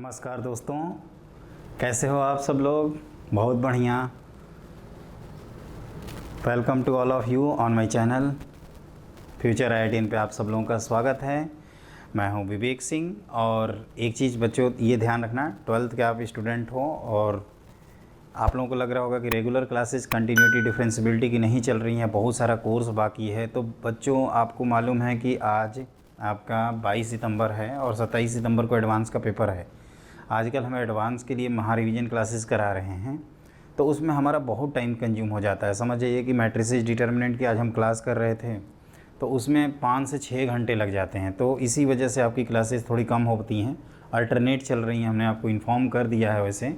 नमस्कार दोस्तों, कैसे हो आप सब लोग। बहुत बढ़िया। Welcome to all of you on my channel future IITian पे आप सब लोगों का स्वागत है। मैं हूं विवेक सिंह। और एक चीज़ बच्चों, ये ध्यान रखना, 12th के आप स्टूडेंट हो और आप लोगों को लग रहा होगा कि रेगुलर क्लासेस कंटिन्यूटी डिफरेंशियबिलिटी की नहीं चल रही हैं, बहुत सारा कोर्स बाकी है। तो बच्चों, आपको मालूम है कि आज आपका 22 सितंबर है और 27 सितंबर को एडवांस का पेपर है। आजकल हम एडवांस के लिए महा रिवीजन क्लासेस करा रहे हैं, तो उसमें हमारा बहुत टाइम कंज्यूम हो जाता है। समझ जाइए कि मैट्रिसेस डिटर्मिनेंट की आज हम क्लास कर रहे थे, तो उसमें 5 से 6 घंटे लग जाते हैं। तो इसी वजह से आपकी क्लासेस थोड़ी कम होती हैं, अल्टरनेट चल रही हैं। हमने आपको इन्फॉर्म कर दिया है वैसे।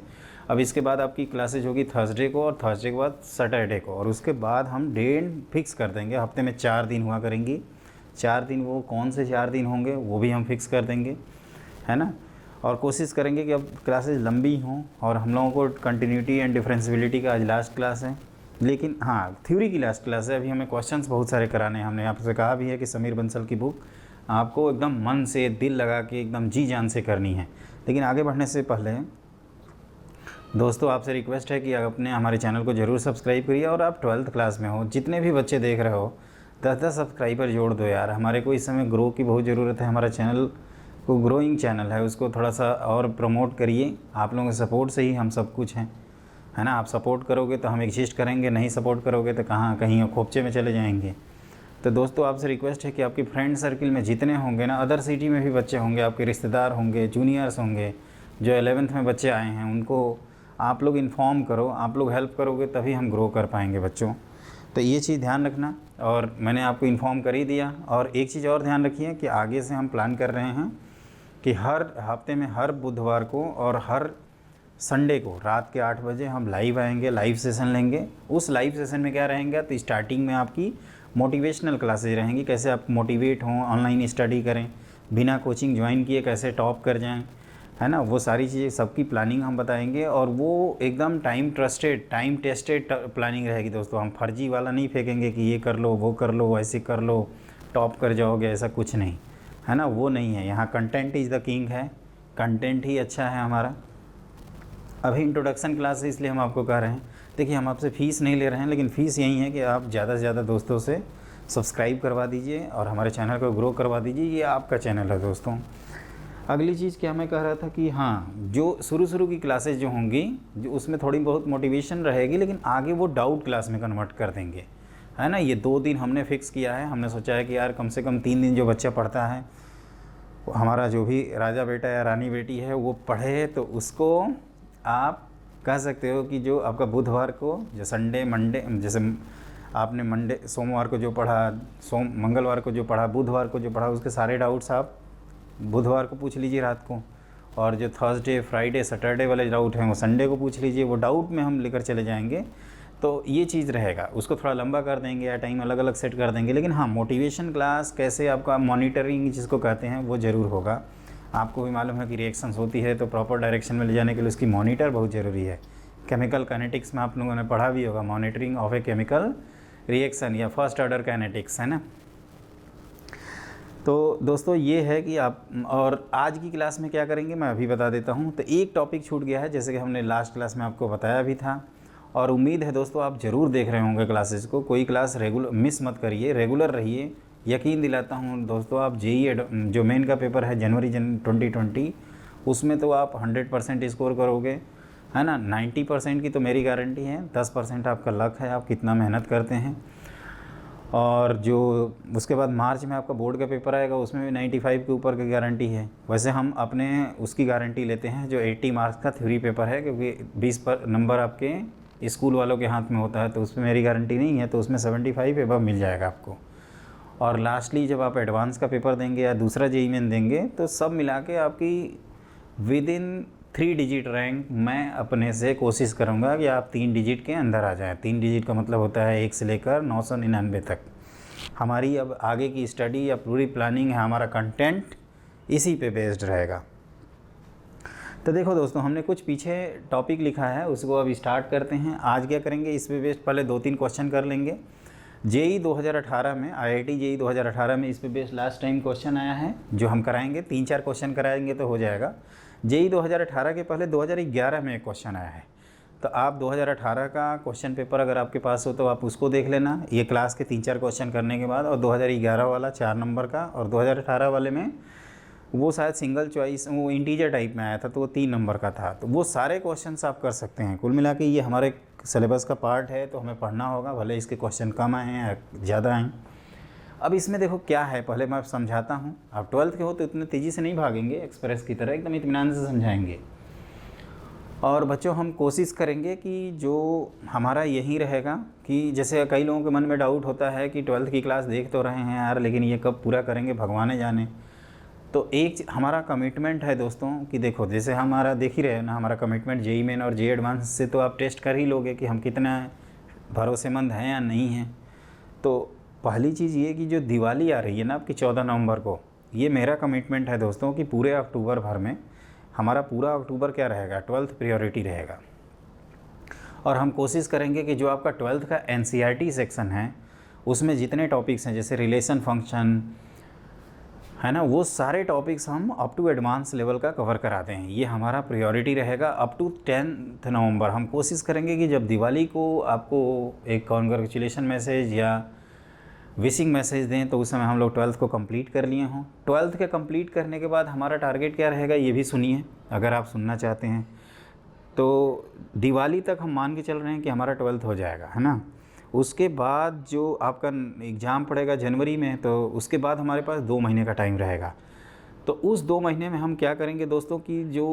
अब इसके बाद आपकी क्लासेज होगी थर्सडे को, और थर्सडे के बाद सैटरडे को, और उसके बाद हम डेट फिक्स कर देंगे। हफ्ते में 4 दिन हुआ करेंगी। 4 दिन वो कौन से 4 दिन होंगे वो भी हम फिक्स कर देंगे, है ना। और कोशिश करेंगे कि अब क्लासेज लंबी हों, और हम लोगों को कंटिन्यूटी एंड डिफरेंशियबिलिटी का आज लास्ट क्लास है। लेकिन हाँ, थ्योरी की लास्ट क्लास है। अभी हमें क्वेश्चंस बहुत सारे कराने हैं। हमने आपसे कहा भी है कि समीर बंसल की बुक आपको एकदम मन से, दिल लगा के, एकदम जी जान से करनी है। लेकिन आगे बढ़ने से पहले दोस्तों, आपसे रिक्वेस्ट है कि आप अपने हमारे चैनल को ज़रूर सब्सक्राइब करिए। और आप 12th क्लास में हो, जितने भी बच्चे देख रहे हो, 10-10 सब्सक्राइबर जोड़ दो यार। हमारे को इस समय ग्रो की बहुत ज़रूरत है। हमारा चैनल को ग्रोइंग चैनल है, उसको थोड़ा सा और प्रमोट करिए। आप लोगों के सपोर्ट से ही हम सब कुछ हैं, है ना। आप सपोर्ट करोगे तो हम एग्जिस्ट करेंगे, नहीं सपोर्ट करोगे तो कहीं खोपचे में चले जाएंगे। तो दोस्तों, आपसे रिक्वेस्ट है कि आपके फ्रेंड सर्किल में जितने होंगे ना, अदर सिटी में भी बच्चे होंगे, आपके रिश्तेदार होंगे, जूनियर्स होंगे, जो 11th में बच्चे आए हैं, उनको आप लोग इन्फॉर्म करो। आप लोग हेल्प करोगे तभी हम ग्रो कर पाएंगे बच्चों। तो ये चीज़ ध्यान रखना। और मैंने आपको इन्फॉर्म कर ही दिया। और एक चीज़ और ध्यान रखिए कि आगे से हम प्लान कर रहे हैं कि हर हफ्ते में हर बुधवार को और हर संडे को रात के 8 बजे हम लाइव आएंगे, लाइव सेशन लेंगे। उस लाइव सेशन में क्या रहेंगे, तो स्टार्टिंग में आपकी मोटिवेशनल क्लासेज रहेंगी, कैसे आप मोटिवेट हों, ऑनलाइन स्टडी करें, बिना कोचिंग ज्वाइन किए कैसे टॉप कर जाएं, है ना। वो सारी चीज़ें, सबकी प्लानिंग हम बताएंगे। और वो एकदम टाइम टेस्टेड प्लानिंग रहेगी दोस्तों। हम फर्जी वाला नहीं फेंकेंगे कि ये कर लो, वो कर लो, ऐसे कर लो, टॉप कर जाओगे, ऐसा कुछ नहीं, है ना। वो नहीं है। यहाँ कंटेंट इज़ द किंग है, कंटेंट ही अच्छा है हमारा। अभी इंट्रोडक्शन क्लास है, इसलिए हम आपको कह रहे हैं। देखिए, हम आपसे फ़ीस नहीं ले रहे हैं, लेकिन फ़ीस यही है कि आप ज़्यादा से ज़्यादा दोस्तों से सब्सक्राइब करवा दीजिए और हमारे चैनल को ग्रो करवा दीजिए। ये आपका चैनल है दोस्तों। अगली चीज़ क्या मैं कह रहा था कि हाँ, जो शुरू की क्लासेज जो होंगी, जो उसमें थोड़ी बहुत मोटिवेशन रहेगी, लेकिन आगे वो डाउट क्लास में कन्वर्ट कर देंगे, है ना। ये 2 दिन हमने फ़िक्स किया है। हमने सोचा है कि यार कम से कम 3 दिन जो बच्चा पढ़ता है, हमारा जो भी राजा बेटा या रानी बेटी है वो पढ़े, तो उसको आप कह सकते हो कि जो आपका बुधवार को, जो संडे मंडे, जैसे आपने मंडे सोमवार को जो पढ़ा, मंगलवार को जो पढ़ा, बुधवार को जो पढ़ा, उसके सारे डाउट्स आप बुधवार को पूछ लीजिए रात को। और जो थर्सडे, फ्राइडे, सैटरडे वाले डाउट हैं वो संडे को पूछ लीजिए। वो डाउट में हम लेकर चले जाएंगे। तो ये चीज़ रहेगा। उसको थोड़ा लंबा कर देंगे या टाइम अलग अलग सेट कर देंगे, लेकिन हाँ, मोटिवेशन क्लास कैसे आपका मॉनिटरिंग जिसको कहते हैं वो ज़रूर होगा। आपको भी मालूम है कि रिएक्शंस होती है, तो प्रॉपर डायरेक्शन में ले जाने के लिए उसकी मॉनिटर बहुत ज़रूरी है। केमिकल काइनेटिक्स में आप लोगों ने पढ़ा भी होगा, monitoring of a chemical reaction या फर्स्ट ऑर्डर काइनेटिक्स, है ना। तो दोस्तों, ये है कि आप, और आज की क्लास में क्या करेंगे मैं अभी बता देता हूँ। तो एक टॉपिक छूट गया है, जैसे कि हमने लास्ट क्लास में आपको बताया भी था। और उम्मीद है दोस्तों आप ज़रूर देख रहे होंगे क्लासेस को। कोई क्लास रेगुलर मिस मत करिए, रेगुलर रहिए। यकीन दिलाता हूँ दोस्तों, आप JEE जो मेन का पेपर है जनवरी 2020, उसमें तो आप 100% स्कोर करोगे, है ना। 90% की तो मेरी गारंटी है, 10% आपका लक है, आप कितना मेहनत करते हैं। और जो उसके बाद मार्च में आपका बोर्ड का पेपर आएगा, उसमें भी 95 के ऊपर की गारंटी है। वैसे हम अपने उसकी गारंटी लेते हैं जो 80 मार्क्स का थ्योरी पेपर है, क्योंकि 20 नंबर आपके स्कूल वालों के हाथ में होता है, तो उसमें मेरी गारंटी नहीं है। तो उसमें 75 एबव मिल जाएगा आपको। और लास्टली जब आप एडवांस का पेपर देंगे या दूसरा JEE मेन देंगे, तो सब मिला के आपकी विदिन 3 डिजिट रैंक मैं अपने से कोशिश करूंगा कि आप 3 डिजिट के अंदर आ जाएं। 3 डिजिट का मतलब होता है 1 से लेकर 999 तक। हमारी अब आगे की स्टडी या पूरी प्लानिंग है, हमारा कंटेंट इसी पे बेस्ड रहेगा। तो देखो दोस्तों, हमने कुछ पीछे टॉपिक लिखा है, उसको अब स्टार्ट करते हैं। आज क्या करेंगे, इस पे बेस्ड पहले 2-3 क्वेश्चन कर लेंगे। JEE 2018 में, IIT JEE 2018 में इस पे बेस्ड लास्ट टाइम क्वेश्चन आया है, जो हम कराएंगे। 3-4 क्वेश्चन कराएंगे तो हो जाएगा। जेई 2018 के पहले 2011 में एक क्वेश्चन आया है, तो आप 2018 का क्वेश्चन पेपर अगर आपके पास हो तो आप उसको देख लेना, ये क्लास के 3-4 क्वेश्चन करने के बाद, और 2011 वाला 4 नंबर का, और 2018 वाले में वो शायद सिंगल चॉइस वो इंटीजर टाइप में आया था तो वो 3 नंबर का था। तो वो सारे क्वेश्चंस आप कर सकते हैं। कुल मिला के ये हमारे सिलेबस का पार्ट है, तो हमें पढ़ना होगा, भले इसके क्वेश्चन कम आए हैं या ज़्यादा आएँ। अब इसमें देखो क्या है, पहले मैं समझाता हूँ। आप 12th के हो तो इतने तेज़ी से नहीं भागेंगे एक्सप्रेस की तरह, एकदम इत्मीनान से समझाएंगे। और बच्चों हम कोशिश करेंगे कि जो हमारा यही रहेगा कि जैसे कई लोगों के मन में डाउट होता है कि 12th की क्लास देख तो रहे हैं यार, लेकिन ये कब पूरा करेंगे भगवान जाने। तो एक हमारा कमिटमेंट है दोस्तों कि देखो, जैसे हमारा देख ही रहे ना, हमारा कमिटमेंट जेईई मेन और जेईई एडवांस से तो आप टेस्ट कर ही लोगे कि हम कितना भरोसेमंद हैं या नहीं हैं। तो पहली चीज़ ये कि जो दिवाली आ रही है ना आपकी 14 नवंबर को, ये मेरा कमिटमेंट है दोस्तों कि पूरे अक्टूबर भर में हमारा पूरा अक्टूबर क्या रहेगा, 12th प्रायोरिटी रहेगा। और हम कोशिश करेंगे कि जो आपका 12th का एनसीईआरटी सेक्शन है उसमें जितने टॉपिक्स हैं, जैसे रिलेशन फंक्शन है ना, वो सारे टॉपिक्स हम अप टू एडवांस लेवल का कवर कराते हैं। ये हमारा प्रायोरिटी रहेगा अप टू 10 नवंबर। हम कोशिश करेंगे कि जब दिवाली को आपको एक कॉन्ग्रेचुलेशन मैसेज या विशिंग मैसेज दें तो उस समय हम लोग 12th को कंप्लीट कर लिए हों। 12th के कंप्लीट करने के बाद हमारा टारगेट क्या रहेगा, ये भी सुनिए अगर आप सुनना चाहते हैं। तो दिवाली तक हम मान के चल रहे हैं कि हमारा 12th हो जाएगा, है ना। उसके बाद जो आपका एग्ज़ाम पड़ेगा जनवरी में, तो उसके बाद हमारे पास 2 महीने का टाइम रहेगा। तो उस 2 महीने में हम क्या करेंगे दोस्तों कि जो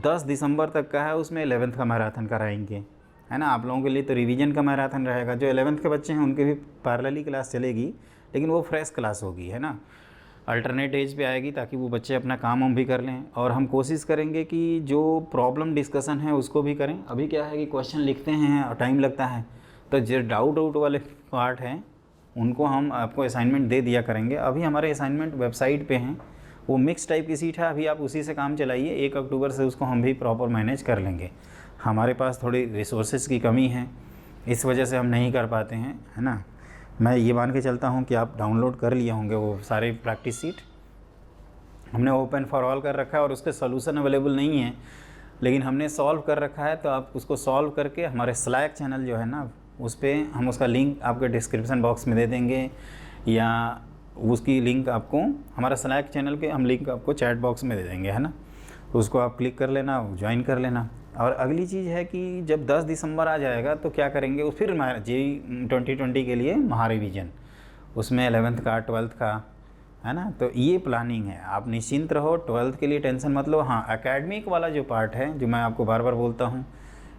10 दिसंबर तक का है उसमें 11th का मैराथन कराएंगे, है ना। आप लोगों के लिए तो रिवीजन का मैराथन रहेगा। जो 11th के बच्चे हैं उनके भी पैरेलली क्लास चलेगी, लेकिन वो फ्रेश क्लास होगी, है ना, अल्टरनेट एज पे आएगी, ताकि वो बच्चे अपना काम हम भी कर लें। और हम कोशिश करेंगे कि जो प्रॉब्लम डिस्कशन है उसको भी करें। अभी क्या है कि क्वेश्चन लिखते हैं और टाइम लगता है, तो जो डाउट वाले पार्ट हैं उनको हम आपको असाइनमेंट दे दिया करेंगे। अभी हमारे असाइनमेंट वेबसाइट पे हैं, वो मिक्स टाइप की सीट है, अभी आप उसी से काम चलाइए। 1 अक्टूबर से उसको हम भी प्रॉपर मैनेज कर लेंगे। हमारे पास थोड़ी रिसोर्सेज की कमी है, इस वजह से हम नहीं कर पाते हैं, है ना। मैं ये मान के चलता हूँ कि आप डाउनलोड कर लिए होंगे वो सारे प्रैक्टिस सीट। हमने ओपन फॉर ऑल कर रखा है और उसके सॉल्यूशन अवेलेबल नहीं है, लेकिन हमने सॉल्व कर रखा है। तो आप उसको सॉल्व करके हमारे स्लैक चैनल जो है ना, उस पर हम उसका लिंक आपके डिस्क्रिप्शन बॉक्स में दे देंगे, या उसकी लिंक आपको हमारा स्लैक चैनल के हम लिंक आपको चैट बॉक्स में दे देंगे, है ना। तो उसको आप क्लिक कर लेना, ज्वाइन कर लेना। और अगली चीज़ है कि जब 10 दिसंबर आ जाएगा तो क्या करेंगे, फिर जेईई 2020 के लिए महारिवीजन, उसमें 11th का 12th का, है ना। तो ये प्लानिंग है, आप निश्चिंत रहो, 12th के लिए टेंशन मत लो। हाँ, एकेडमिक वाला जो पार्ट है, जो मैं आपको बार बार बोलता हूँ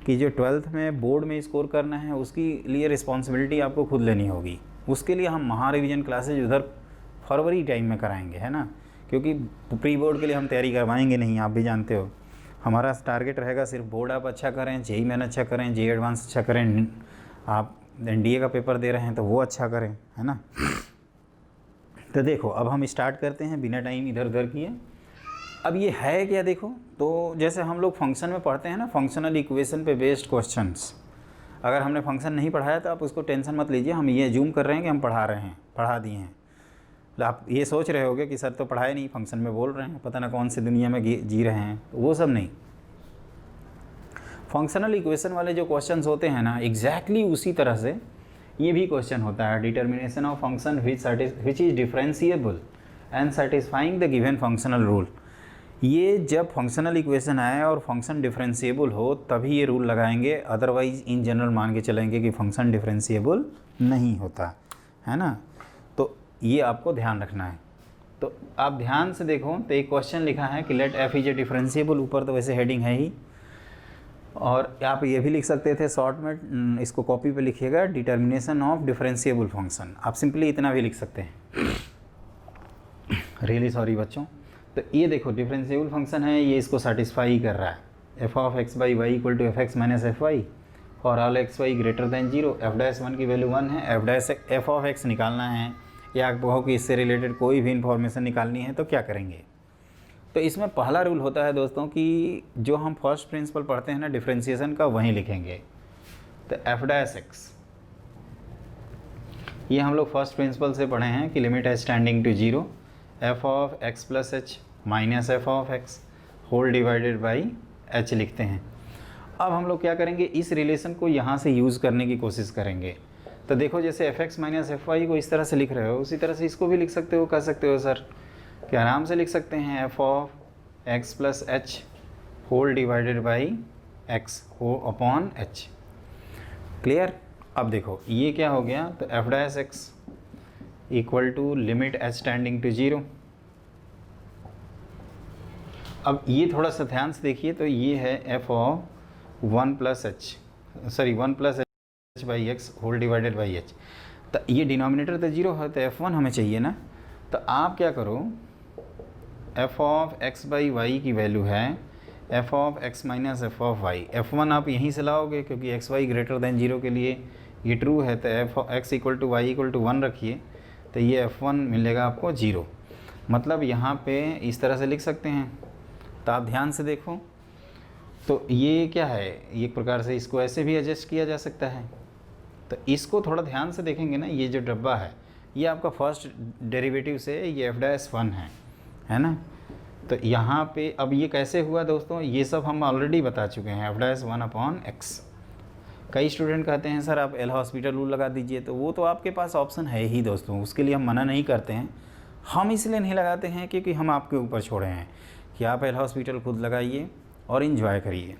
कि जो 12th में बोर्ड में स्कोर करना है, उसकी लिए रिस्पॉन्सिबिलिटी आपको खुद लेनी होगी। उसके लिए हम महारिवीजन क्लासेज उधर फरवरी टाइम में कराएंगे, है ना, क्योंकि प्री बोर्ड के लिए हम तैयारी करवाएंगे नहीं, आप भी जानते हो। हमारा टारगेट रहेगा सिर्फ बोर्ड आप अच्छा करें, जेईई मेन अच्छा करें, जेईई एडवांस अच्छा करें, आप एनडीए का पेपर दे रहे हैं तो वो अच्छा करें, है ना। तो देखो, अब हम स्टार्ट करते हैं बिना टाइम इधर उधर किए। अब ये है क्या, देखो, तो जैसे हम लोग फंक्शन में पढ़ते हैं ना, फंक्शनल इक्वेशन पे बेस्ड क्वेश्चंस। अगर हमने फंक्शन नहीं पढ़ाया तो आप उसको टेंशन मत लीजिए, हम ये जूम कर रहे हैं कि हम पढ़ा रहे हैं, पढ़ा दिए हैं। आप ये सोच रहे होगे कि सर तो पढ़ाए नहीं, फंक्शन में बोल रहे हैं, पता ना कौन सी दुनिया में जी रहे हैं। वो सब नहीं, फंक्शनल इक्वेशन वाले जो क्वेश्चंस होते हैं ना, एग्जैक्टली उसी तरह से ये भी क्वेश्चन होता है। Determination of function which is differentiable and satisfying the given functional rule. ये जब फंक्शनल इक्वेशन आए और फंक्शन डिफरेंशिएबल हो तभी ये रूल लगाएंगे, अदरवाइज इन जनरल मान के चलेंगे कि फंक्शन डिफरेंशिएबल नहीं होता, है ना। तो ये आपको ध्यान रखना है। तो आप ध्यान से देखो, तो एक क्वेश्चन लिखा है कि let F is a differentiable, ऊपर तो वैसे हेडिंग है ही, और आप ये भी लिख सकते थे शॉर्ट में, इसको कॉपी पे लिखिएगा, डिटर्मिनेशन ऑफ डिफरेंशिएबल फंक्शन। आप सिंपली इतना भी लिख सकते हैं। रियली सॉरी बच्चों। तो ये देखो, डिफरेंशिएबल फंक्शन है, ये इसको सेटिस्फाई कर रहा है। F of X by Y equal to F X minus F Y for all X Y greater than 0। F dash 1 की वैल्यू 1 है, एफ ऑफ एक्स निकालना है, या आप कहो कि इससे रिलेटेड कोई भी इंफॉर्मेशन निकालनी है तो क्या करेंगे। तो इसमें पहला रूल होता है दोस्तों कि जो हम फर्स्ट प्रिंसिपल पढ़ते हैं ना डिफरेंशिएशन का, वहीं लिखेंगे। तो एफ डैश एक्स, ये हम लोग फर्स्ट प्रिंसिपल से पढ़े हैं कि लिमिट है standing to 0 F of x plus H minus F of X whole divided by H लिखते हैं। अब हम लोग क्या करेंगे, इस रिलेशन को यहाँ से यूज़ करने की कोशिश करेंगे। तो देखो जैसे F X minus F Y को इस तरह से लिख रहे हो, उसी तरह से इसको भी लिख सकते हो। कह सकते हो सर कि आराम से लिख सकते हैं F of x plus H whole divided by X हो अपॉन एच। क्लियर। अब देखो ये क्या हो गया, तो F dash X equal to limit H tending to 0। अब ये थोड़ा सा ध्यान से देखिए, तो ये है F of 1 plus H, sorry 1 plus H by X whole divided by H. तो ये डिनोमिनेटर तो 0 है, तो F1 हमें चाहिए ना। तो आप क्या करो, F of X by Y की वैल्यू है F of x minus F of Y. F1 आप यहीं से लाओगे, क्योंकि एक्स वाई ग्रेटर दैन 0 के लिए ये ट्रू है, तो F X equal to Y equal to 1 रखिए, तो ये F1 मिलेगा आपको 0। मतलब यहाँ पे इस तरह से लिख सकते हैं। तो आप ध्यान से देखो, तो ये क्या है, एक प्रकार से इसको ऐसे भी एडजस्ट किया जा सकता है। तो इसको थोड़ा ध्यान से देखेंगे ना, ये जो डब्बा है ये आपका फर्स्ट डेरिवेटिव से ये एफ डैश 1 है ना। तो यहाँ पे अब ये कैसे हुआ दोस्तों, ये सब हम ऑलरेडी बता चुके हैं, एफ डैश 1 अपॉन एक्स। कई स्टूडेंट कहते हैं सर आप एल हॉस्पिटल रूल लगा दीजिए, तो वो तो आपके पास ऑप्शन है ही दोस्तों, उसके लिए हम मना नहीं करते हैं। हम इसलिए नहीं लगाते हैं क्योंकि हम आपके ऊपर छोड़े हैं कि आप एल हॉस्पिटल खुद लगाइए और इन्जॉय करिए।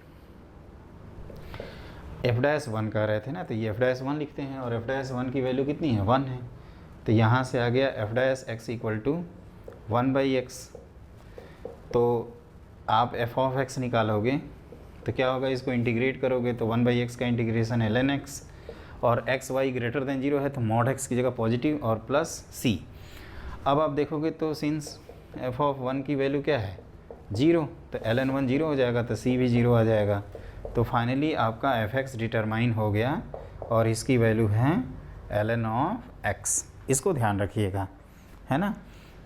एफ डैश 1 कह रहे थे ना, तो ये एफ डैश 1 लिखते हैं, और एफ डैश 1 की वैल्यू कितनी है, 1 है। तो यहाँ से आ गया F dash X equal to 1 by X. तो आप एफ ऑफ एक्स निकालोगे तो क्या होगा, इसको इंटीग्रेट करोगे तो 1 बाई एक्स का इंटीग्रेशन है ln x, और एक्स वाई ग्रेटर दैन 0 है तो मॉड एक्स की जगह पॉजिटिव और प्लस सी। अब आप देखोगे तो सिंस एफ ऑफ 1 की वैल्यू क्या है 0, तो ln 1 0 हो जाएगा, तो सी भी 0 आ जाएगा। तो फाइनली आपका एफ एक्स डिटरमाइन हो गया, और इसकी वैल्यू है ln ऑफ एक्स। इसको ध्यान रखिएगा, है ना।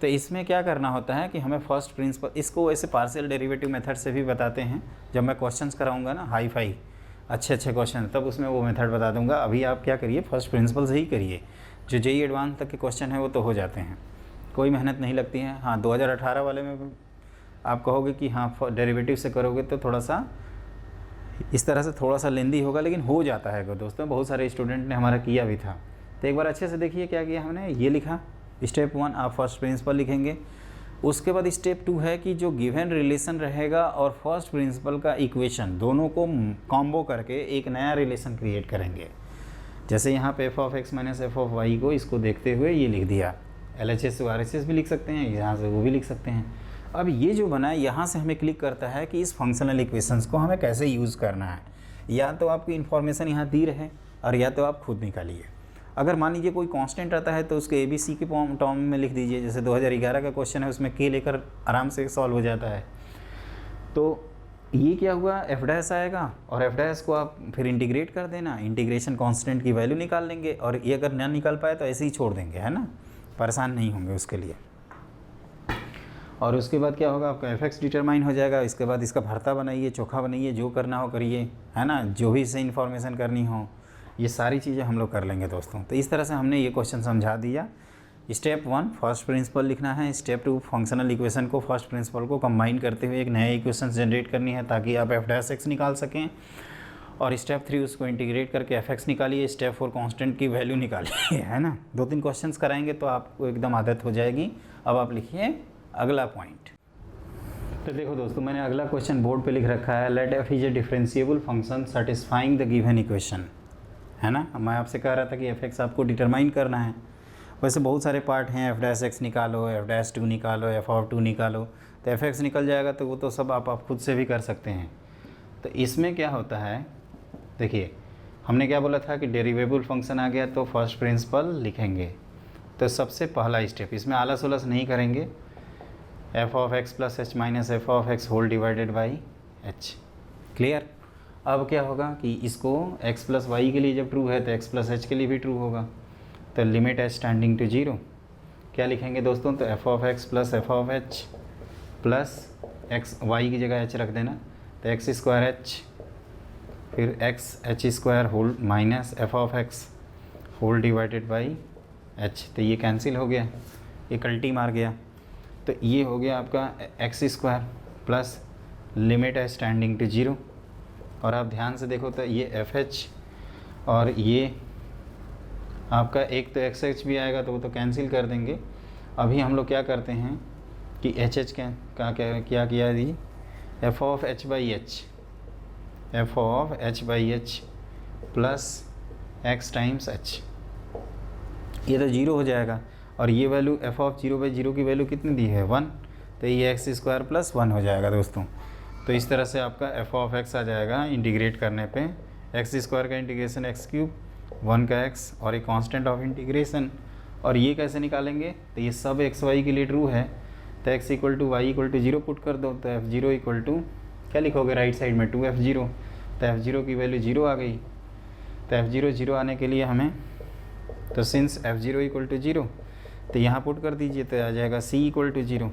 तो इसमें क्या करना होता है कि हमें फर्स्ट प्रिंसिपल, इसको ऐसे पार्शियल डेरिवेटिव मेथड से भी बताते हैं। जब मैं क्वेश्चंस कराऊंगा ना हाई फाई अच्छे क्वेश्चन, तब उसमें वो मेथड बता दूंगा। अभी आप क्या करिए, फर्स्ट प्रिंसिपल से ही करिए। जो जेईई एडवांस तक के क्वेश्चन है वो तो हो जाते हैं, कोई मेहनत नहीं लगती है। हाँ 2018 वाले में आप कहोगे कि हाँ डेरिवेटिव से करोगे तो थोड़ा सा इस तरह से थोड़ा सा लेंदी होगा, लेकिन हो जाता है दोस्तों। बहुत सारे स्टूडेंट ने हमारा किया भी था। तो एक बार अच्छे से देखिए क्या किया हमने, ये लिखा स्टेप 1 आप फर्स्ट प्रिंसिपल लिखेंगे। उसके बाद स्टेप 2 है कि जो गिवन रिलेशन रहेगा और फर्स्ट प्रिंसिपल का इक्वेशन, दोनों को कॉम्बो करके एक नया रिलेशन क्रिएट करेंगे। जैसे यहाँ पे F of x minus F of Y को इसको देखते हुए ये लिख दिया, LHS और RHS भी लिख सकते हैं, यहाँ से वो भी लिख सकते हैं। अब ये जो बना है यहाँ से हमें क्लिक करता है कि इस फंक्शनल इक्वेशंस को हमें कैसे यूज़ करना है। या तो आपकी इन्फॉर्मेशन यहाँ दी रहे और या तो आप खुद निकालिए। अगर मान लीजिए कोई कांस्टेंट आता है तो उसके ABC के टर्म में लिख दीजिए। जैसे 2011 का क्वेश्चन है, उसमें K लेकर आराम से सॉल्व हो जाता है। तो ये क्या हुआ, एफ डैश आएगा और एफ डैश को आप फिर इंटीग्रेट कर देना, इंटीग्रेशन कांस्टेंट की वैल्यू निकाल लेंगे, और ये अगर ना निकाल पाए तो ऐसे ही छोड़ देंगे, है ना, परेशान नहीं होंगे उसके लिए। और उसके बाद क्या होगा, आपका एफ एक्स डिटरमाइन हो जाएगा। इसके बाद इसका भरता बनाइए, चोखा बनाइए, जो करना हो करिए, है ना, जो भी इससे इन्फॉर्मेशन करनी हो, ये सारी चीज़ें हम लोग कर लेंगे दोस्तों। तो इस तरह से हमने ये क्वेश्चन समझा दिया। स्टेप 1 फर्स्ट प्रिंसिपल लिखना है, स्टेप 2 फंक्शनल इक्वेशन को फर्स्ट प्रिंसिपल को कंबाइन करते हुए एक नया इक्वेशन जनरेट करनी है ताकि आप एफ डैश एक्स निकाल सकें। और स्टेप 3 उसको इंटीग्रेट करके एफ एक्स निकालिए। स्टेप 4 कांस्टेंट की वैल्यू निकालिए, है ना। 2-3 क्वेश्चंस कराएंगे तो आपको एकदम आदत हो जाएगी। अब आप लिखिए अगला पॉइंट। तो देखो दोस्तों, मैंने अगला क्वेश्चन बोर्ड पे लिख रखा है, let F is a differentiable function satisfying the given equation, है ना। मैं आपसे कह रहा था कि एफ एक्स आपको डिटरमाइन करना है। वैसे बहुत सारे पार्ट हैं, एफ डैश एक्स निकालो, एफ डैश 2 निकालो, एफ ऑफ 2 निकालो, तो एफ एक्स निकल जाएगा। तो वो तो सब आप खुद से भी कर सकते हैं। तो इसमें क्या होता है, देखिए हमने क्या बोला था कि डेरिवेबल फंक्शन आ गया तो फर्स्ट प्रिंसिपल लिखेंगे। तो सबसे पहला स्टेप, इसमें आलस उलस नहीं करेंगे, F of x plus H minus F of X whole divided by H. Clear. अब क्या होगा कि इसको x प्लस वाई के लिए जब ट्रू है तो x प्लस एच के लिए भी ट्रू होगा। तो लिमिट एच टेंडिंग टू 0 क्या लिखेंगे दोस्तों, तो F of x plus F of H plus X Y की जगह h रख देना, तो एक्स स्क्वायर एच फिर X H square whole minus F of X whole divided by H. तो ये कैंसिल हो गया, ये कल्टी मार गया। तो ये हो गया आपका X square plus limit H tending to 0। और आप ध्यान से देखो तो ये एफ एच और ये आपका एक तो एक्स एच भी आएगा तो वो तो कैंसिल कर देंगे। अभी हम लोग क्या करते हैं कि एच एच क्या किया जी, F of H by H, F of H by H plus X times H, ये तो 0 हो जाएगा। और ये वैल्यू एफ ऑफ 0/0 की वैल्यू कितनी दी है 1, तो ये एक्स स्क्वायर प्लस 1 हो जाएगा दोस्तों। तो इस तरह से आपका एफ ऑफ एक्स आ जाएगा इंटीग्रेट करने पे, एक्स स्क्वायर का इंटीग्रेशन एक्स क्यूब, 1 का एक्स और एक कांस्टेंट ऑफ इंटीग्रेशन। और ये कैसे निकालेंगे, तो ये सब एक्स वाई के लिए ट्रू है, तो x equal to Y equal to 0 put कर दो, तो f0 इक्वल टू क्या लिखोगे राइट साइड में 2f0, तो f0 की वैल्यू 0 आ गई। तो f0 0 आने के लिए हमें, तो सिंस f0 इक्वल टू 0 तो यहाँ पुट कर दीजिए, तो आ जाएगा c इक्वल टू 0,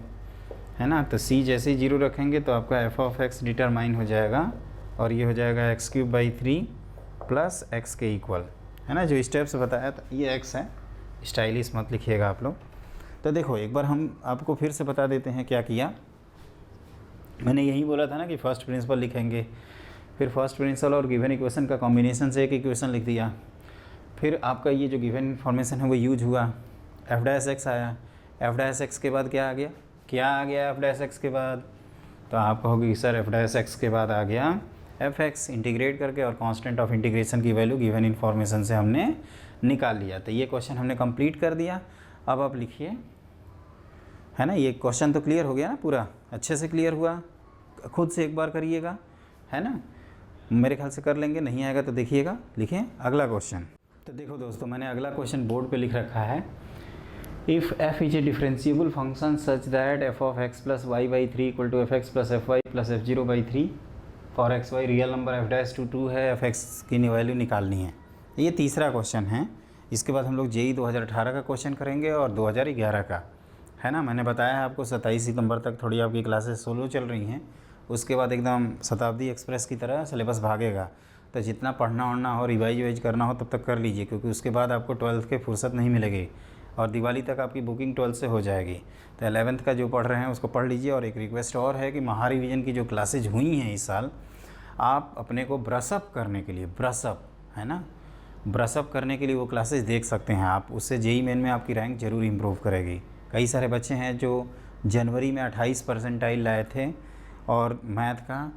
है ना। तो c जैसे ही 0 रखेंगे तो आपका एफ ऑफ एक्स डिटरमाइन हो जाएगा और ये हो जाएगा x³/3 प्लस एक्स के इक्वल, है ना। जो स्टेप्स बताया था ये x है, स्टाइलिश मत लिखिएगा आप लोग। तो देखो एक बार हम आपको फिर से बता देते हैं क्या किया। मैंने यही बोला था ना कि फर्स्ट प्रिंसिपल लिखेंगे, फिर फर्स्ट प्रिंसिपल और गिवन इक्वेशन का कॉम्बिनेशन से एक इक्वेशन लिख दिया। फिर आपका ये जो गिवन इन्फॉर्मेशन है वो यूज हुआ, f' आया, f' के बाद क्या आ गया, f' के बाद, तो आप कहोगे कि सर f' के बाद आ गया fx इंटीग्रेट करके और कांस्टेंट ऑफ इंटीग्रेशन की वैल्यू गिवन इन्फॉर्मेशन से हमने निकाल लिया। तो ये क्वेश्चन हमने कंप्लीट कर दिया। अब आप लिखिए, है ना, ये क्वेश्चन तो क्लियर हो गया ना, पूरा अच्छे से क्लियर हुआ। खुद से एक बार करिएगा, है ना, मेरे ख्याल से कर लेंगे, नहीं आएगा तो देखिएगा। लिखिए अगला क्वेश्चन। तो देखो दोस्तों मैंने अगला क्वेश्चन बोर्ड पे लिख रखा है, if f is a differentiable function such that f of x plus Y by 3 equal to fx plus fy plus f0/3 for xy real number f' two 2 है, fx की वैल्यू निकालनी है। ये तीसरा क्वेश्चन है। इसके बाद हम लोग जेई 2018 का क्वेश्चन करेंगे और 2011 का, है ना। मैंने बताया है आपको 27 सितंबर तक थोड़ी आपकी क्लासेस सोलो चल रही हैं, उसके बाद एकदम शताब्दी एक्सप्रेस की तरह सिलेबस भागेगा। तो जितना पढ़ना वढ़ना हो, रिवाइज करना हो तब तक कर लीजिए, क्योंकि उसके बाद आपको 12th के फुर्सत नहीं मिलेगी और दिवाली तक आपकी बुकिंग 12th से हो जाएगी। तो 11th का जो पढ़ रहे हैं उसको पढ़ लीजिए। और एक रिक्वेस्ट और है कि महा रिवीजन की जो क्लासेज हुई हैं इस साल, आप अपने को ब्रशअप करने के लिए, ब्रशअप है ना, ब्रशअप करने के लिए वो क्लासेस देख सकते हैं आप। उससे जेई मेन में आपकी रैंक ज़रूर इम्प्रूव करेगी। कई सारे बच्चे हैं जो जनवरी में 28 परसेंटाइल लाए थे और मैथ का,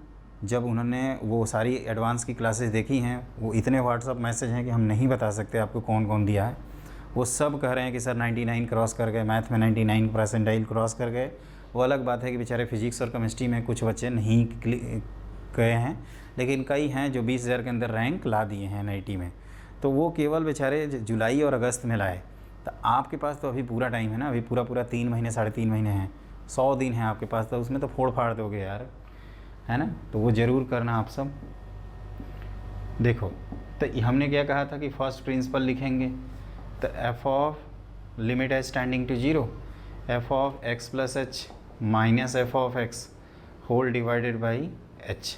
जब उन्होंने वो सारी एडवांस की क्लासेस देखी हैं, वो इतने व्हाट्सअप मैसेज हैं कि हम नहीं बता सकते आपको कौन कौन दिया है। वो सब कह रहे हैं कि सर 99 क्रॉस कर गए, मैथ में 99 परसेंटाइल क्रॉस कर गए। वो अलग बात है कि बेचारे फिजिक्स और केमिस्ट्री में कुछ बच्चे नहीं गए हैं, लेकिन कई हैं जो 20,000 के अंदर रैंक ला दिए हैं NIT में। तो वो केवल बेचारे जुलाई और अगस्त में लाए। तो आपके पास तो अभी पूरा टाइम है ना, अभी पूरा 3 महीने 3.5 महीने हैं, 100 दिन हैं आपके पास, तो उसमें तो फोड़ फाड़ दोगे यार, है ना। तो वो ज़रूर करना आप सब। देखो तो हमने क्या कहा था कि फर्स्ट प्रिंसिपल लिखेंगे, तो F of limit H tending to 0, F of x plus H minus F of X whole divided by H.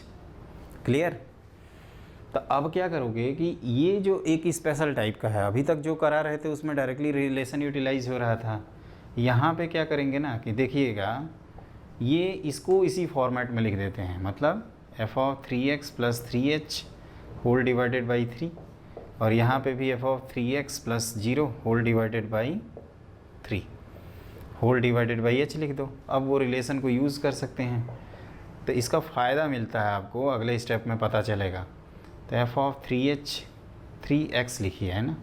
Clear. तो अब क्या करोगे कि ये जो एक स्पेशल टाइप का है, अभी तक जो करा रहे थे उसमें डायरेक्टली रिलेशन यूटिलाइज हो रहा था, यहाँ पे क्या करेंगे ना कि देखिएगा, ये इसको इसी फॉर्मेट में लिख देते हैं, मतलब F of 3x plus 3h whole divided by 3, और यहाँ पे भी F of 3x plus 0 whole divided by 3 whole divided by h लिख दो। अब वो रिलेशन को यूज़ कर सकते हैं, तो इसका फ़ायदा मिलता है आपको, अगले स्टेप में पता चलेगा। तो एफ ऑफ 3x लिखिए, है ना,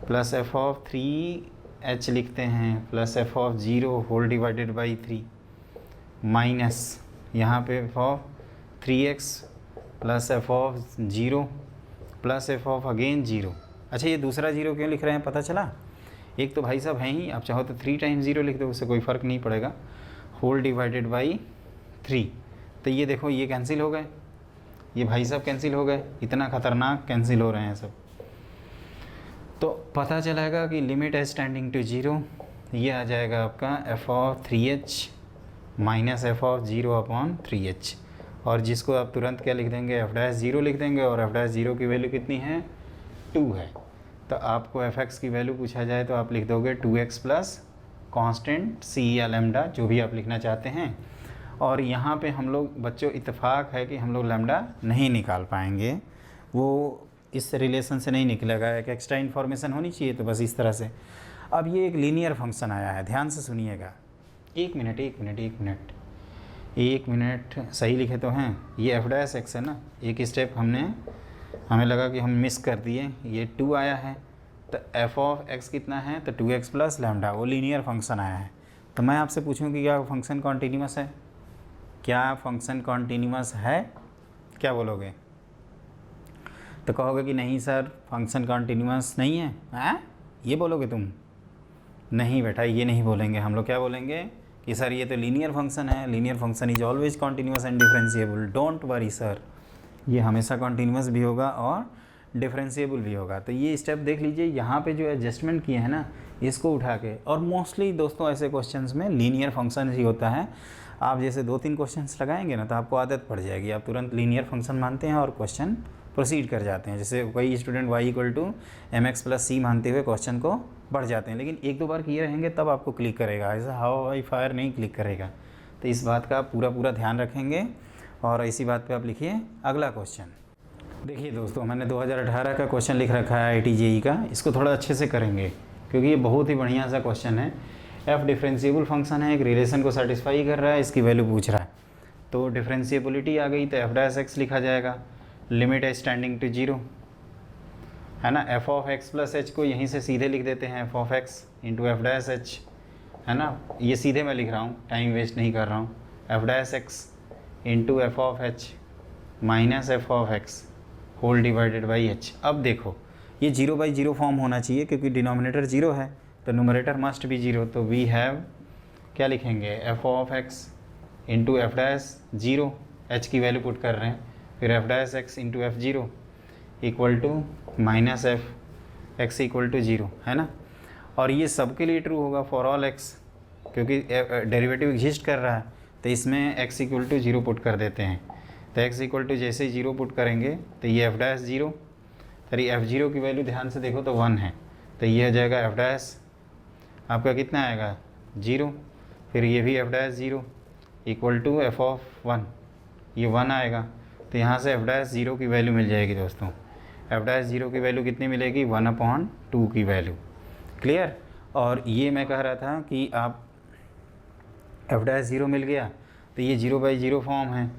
प्लस एफ ऑफ 3h लिखते हैं, plus F of 0 whole divided by 3 minus यहाँ पे F of 3x plus F of 0 plus F of again 0। अच्छा ये दूसरा 0 क्यों लिख रहे हैं पता चला? एक तो भाई साहब हैं ही, आप चाहो तो 3 टाइम्स 0 लिख दो, उससे कोई फ़र्क नहीं पड़ेगा, होल डिवाइडेड बाई 3। तो ये देखो ये कैंसिल हो गए, ये भाई साहब कैंसिल हो गए, इतना ख़तरनाक कैंसिल हो रहे हैं सब। तो पता चलेगा कि लिमिट एच टेंडिंग टू 0, ये आ जाएगा आपका F of 3h minus F of 0/3h, और जिसको आप तुरंत क्या लिख देंगे, f'0 लिख देंगे, और f'0 की वैल्यू कितनी है, 2 है। तो आपको fx की वैल्यू पूछा जाए तो आप लिख दोगे 2x प्लस कांस्टेंट c या लैम्डा, जो भी आप लिखना चाहते हैं, और यहाँ पे हम लोग बच्चों इत्तेफाक है कि हम लोग लैम्डा नहीं निकाल पाएंगे, वो इस रिलेशन से नहीं निकलेगा, एक एक्स्ट्रा इन्फॉर्मेशन होनी चाहिए। तो बस इस तरह से अब ये एक लीनियर फंक्शन आया है, ध्यान से सुनिएगा। एक मिनट सही लिखे तो हैं, ये एफ डैश एक्स है ना, एक स्टेप हमें लगा कि हम मिस कर दिए, ये 2 आया है, तो एफ ऑफ एक्स कितना है, तो 2x प्लस लैम्डा, वो लीनियर फंक्शन आया है। तो मैं आपसे पूछूं कि क्या फंक्शन कॉन्टीन्यूअस है, क्या फंक्शन कॉन्टीन्यूअस है, क्या बोलोगे? तो कहोगे कि नहीं सर फंक्शन कॉन्टीन्यूअस नहीं है, हाँ ये बोलोगे तुम? नहीं बेटा, ये नहीं बोलेंगे हम लोग। क्या बोलेंगे कि सर ये तो लीनियर फंक्शन है, linear function is always continuous and differentiable, don't worry sir, ये हमेशा कॉन्टीन्यूअस भी होगा और डिफरेंशिएबल भी होगा। तो ये स्टेप देख लीजिए, यहाँ पे जो एडजस्टमेंट किए हैं ना, इसको उठा के। और मोस्टली दोस्तों ऐसे क्वेश्चंस में लीनियर फंक्शन ही होता है। आप जैसे 2-3 क्वेश्चंस लगाएंगे ना, तो आपको आदत पड़ जाएगी, आप तुरंत लीनियर फंक्शन मानते हैं और क्वेश्चन प्रोसीड कर जाते हैं। जैसे कई स्टूडेंट y=mx+c मानते हुए क्वेश्चन को बढ़ जाते हैं, लेकिन 1-2 बार किए रहेंगे तब आपको क्लिक करेगा, ऐसा हाउ हाई फायर नहीं क्लिक करेगा। तो इस बात का पूरा ध्यान रखेंगे। और इसी बात पे आप लिखिए अगला क्वेश्चन। देखिए दोस्तों, मैंने 2018 का क्वेश्चन लिख रखा है IIT JEE का, इसको थोड़ा अच्छे से करेंगे क्योंकि ये बहुत ही बढ़िया सा क्वेश्चन है। एफ डिफरेंशिएबल फंक्शन है, एक रिलेशन को सेटिस्फाई कर रहा है, इसकी वैल्यू पूछ रहा है। तो डिफरेंशिएबिलिटी आ गई, तो एफ डैश एक्स लिखा जाएगा, लिमिट एच टेंडिंग टू 0, है ना। F of x plus H को यहीं से सीधे लिख देते हैं, F of X into F dash H, है ना। ये सीधे मैं लिख रहा हूँ, टाइम वेस्ट नहीं कर रहा हूँ। F dash X into F of H minus F of X whole divided by H. अब देखो ये 0/0 फॉर्म होना चाहिए क्योंकि डिनोमिनेटर 0 है, तो न्यूमरेटर मस्ट भी 0। तो वी हैव क्या लिखेंगे, F of X into F dash 0, H की वैल्यू पुट कर रहे हैं, फिर F dash X into F 0 equal to minus F X equal to 0, है ना। और ये सबके लिए ट्रू होगा फॉर ऑल एक्स, क्योंकि डेरिवेटिव एग्जिस्ट कर रहा है, तो इसमें एक्स इक्वल टू 0 पुट कर देते हैं। तो एक्स इक्वल टू जैसे ही 0 पुट करेंगे तो ये एफ डैश 0, तो ये एफ 0 की वैल्यू ध्यान से देखो तो 1 है, तो ये हो जाएगा एफ डैश आपका कितना आएगा 0, फिर ये भी F dash 0 equal to F of 1, ये 1 आएगा। तो यहाँ से एफ डैश 0 की वैल्यू मिल जाएगी दोस्तों, एफ डैश 0 की वैल्यू कितनी मिलेगी, 1/2 की वैल्यू। क्लियर। और ये मैं कह रहा था कि आप एफ डैश 0 मिल गया तो ये 0/0 फॉर्म है,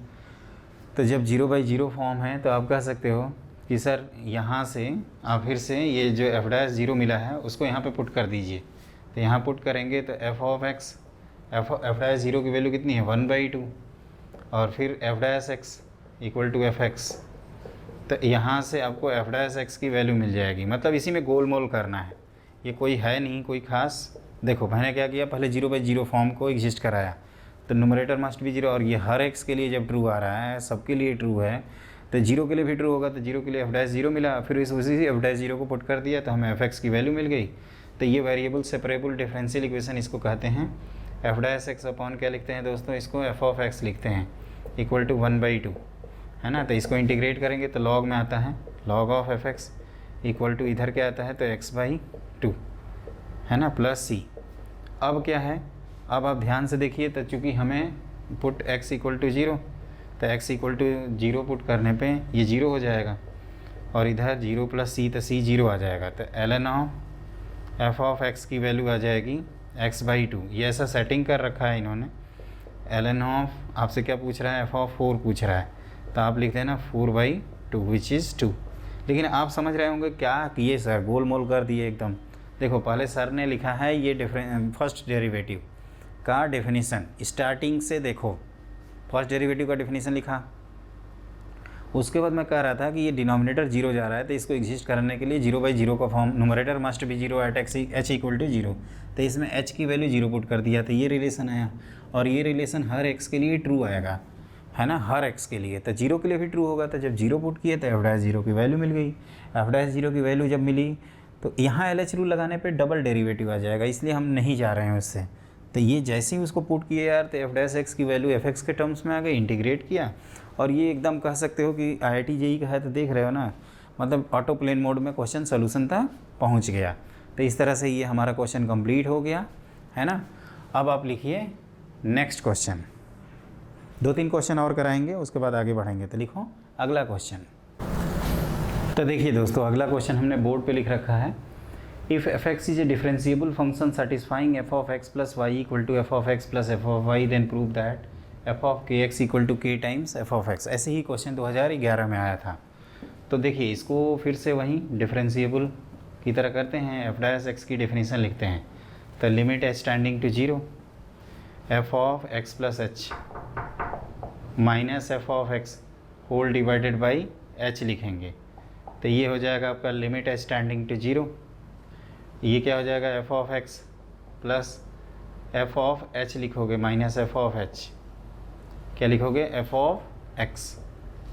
तो जब 0/0 फॉर्म है तो आप कह सकते हो कि सर यहाँ से आप फिर से ये जो एफ डैश 0 मिला है उसको यहाँ पे पुट कर दीजिए। तो यहाँ पुट करेंगे तो F of X, F dash 0 की वैल्यू कितनी है 1/2, और फिर F dash X equal to F X, तो यहाँ से आपको एफ डैश एक्स की वैल्यू मिल जाएगी। मतलब इसी में गोल मोल करना है, ये कोई है नहीं कोई ख़ास। देखो मैंने क्या किया, पहले 0/0 फॉर्म को एग्जिस्ट कराया, तो न्यूमरेटर मस्ट भी 0, और ये हर एक्स के लिए जब ट्रू आ रहा है, सबके लिए ट्रू है, तो 0 के लिए भी ट्रू होगा, तो 0 के लिए एफ डैश 0 मिला, फिर उसी से एफ डैश 0 को पुट कर दिया तो हमें एफ एक्स की वैल्यू मिल गई। तो ये वेरिएबल सेपरेबल डिफरेंशियल इक्वेशन इसको कहते हैं। एफ डैश एक्स अपॉन क्या लिखते हैं दोस्तों, इसको एफ ऑफ एक्स लिखते हैं इक्वल टू 1/2, है ना। तो इसको इंटीग्रेट करेंगे तो लॉग में आता है, log of F X equal to इधर क्या आता है तो x/2, है ना, प्लस सी। अब क्या है, अब आप ध्यान से देखिए, तो चूँकि हमें पुट x इक्वल टू 0, तो x इक्वल टू 0 पुट करने पे ये 0 हो जाएगा, और इधर 0 प्लस c, तो c 0 आ जाएगा। तो ln of F of x की वैल्यू आ जाएगी x/2। ये ऐसा सेटिंग कर रखा है इन्होंने। ln ऑफ आपसे क्या पूछ रहा है, एफ ऑफ 4 पूछ रहा है, तो आप लिखते हैं ना 4/2 विच इज़ 2। लेकिन आप समझ रहे होंगे क्या किए सर, गोल मोल कर दिए एकदम। देखो पहले सर ने लिखा है ये फर्स्ट डेरिवेटिव का डेफिनेशन, स्टार्टिंग से देखो फर्स्ट डेरिवेटिव का डेफिनेशन लिखा, उसके बाद मैं कह रहा था कि ये डिनोमिनेटर 0 जा रहा है, तो इसको एग्जिस्ट करने के लिए 0/0 का फॉर्म, न्यूमरेटर मस्ट भी 0 at X H equal to 0, तो इसमें h की वैल्यू 0 पुट कर दिया, तो ये रिलेशन आया, और ये रिलेशन हर x के लिए ट्रू आएगा, है ना, हर x के लिए। तो 0 के लिए भी ट्रू होगा, तो जब 0 पुट किए तो एफ डैश 0 की वैल्यू मिल गई। एफ डैश 0 की वैल्यू जब मिली तो यहाँ LH रूल लगाने पे डबल डेरिवेटिव आ जाएगा, इसलिए हम नहीं जा रहे हैं उससे। तो ये जैसे ही उसको पुट किए यार, तो एफ डैश एक्स की वैल्यू एफ एक्स के टर्म्स में आ गई, इंटीग्रेट किया, और ये एकदम कह सकते हो कि IIT JEE का है, तो देख रहे हो ना, मतलब ऑटो प्लेन मोड में क्वेश्चन सोल्यूशन तक पहुँच गया। तो इस तरह से ये हमारा क्वेश्चन कंप्लीट हो गया, है ना। अब आप लिखिए नेक्स्ट क्वेश्चन। 2-3 क्वेश्चन और कराएंगे, उसके बाद आगे बढ़ेंगे। तो लिखो अगला क्वेश्चन। तो देखिए दोस्तों, अगला क्वेश्चन हमने बोर्ड पे लिख रखा है, if F X is a differentiable function satisfying F of x plus Y equal to F of x plus F of Y, then prove that F of K X equal to K times F of X. ऐसे ही question 2011 में आया था। तो देखिए इसको फिर से वहीं डिफरेंशिएबल की तरह करते हैं, एफ डैश एक्स की डेफिनेशन लिखते हैं। तो limit H tending to 0 F of x plus H minus F of X whole divided by H लिखेंगे। तो ये हो जाएगा आपका लिमिट एच टेंडिंग टू 0। ये क्या हो जाएगा, F of x plus F of H लिखोगे माइनस एफ ऑफ एच, क्या लिखोगे, F of X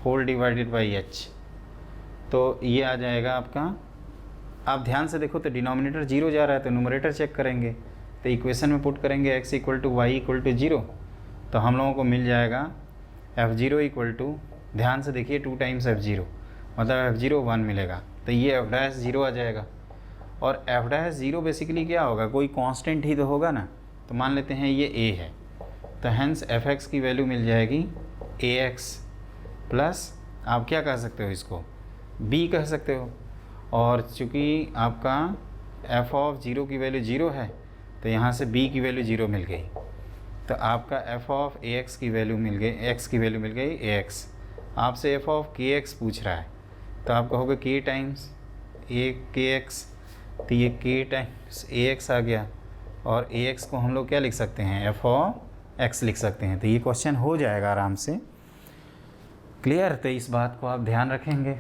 whole divided by H. तो ये आ जाएगा आपका, आप ध्यान से देखो तो डिनोमिनेटर 0 जा रहा है, तो न्यूमरेटर चेक करेंगे। तो इक्वेशन में पुट करेंगे x equal to Y equal to 0, तो हम लोगों को मिल जाएगा f0 इक्वल टू, ध्यान से देखिए 2 टाइम्स f0, मतलब f0 1 मिलेगा। तो ये f डैश 0 आ जाएगा। और f डैश 0 बेसिकली क्या होगा, कोई कांस्टेंट ही तो होगा ना। तो मान लेते हैं ये a है, तो हैंस fx की वैल्यू मिल जाएगी ax प्लस, आप क्या कह सकते हो इसको, b कह सकते हो। और चूँकि आपका f ऑफ 0 की वैल्यू 0 है, तो यहाँ से b की वैल्यू 0 मिल गई। तो आपका f ऑफ ax की वैल्यू मिल गई, x की वैल्यू मिल गई ax। आपसे f ऑफ kx पूछ रहा है, तो आप कहोगे k टाइम्स a kx, तो ये k टाइम्स ax आ गया। और ax को हम लोग क्या लिख सकते हैं, f ऑफ x लिख सकते हैं। तो ये क्वेश्चन हो जाएगा आराम से क्लियर। तो इस बात को आप ध्यान रखेंगे।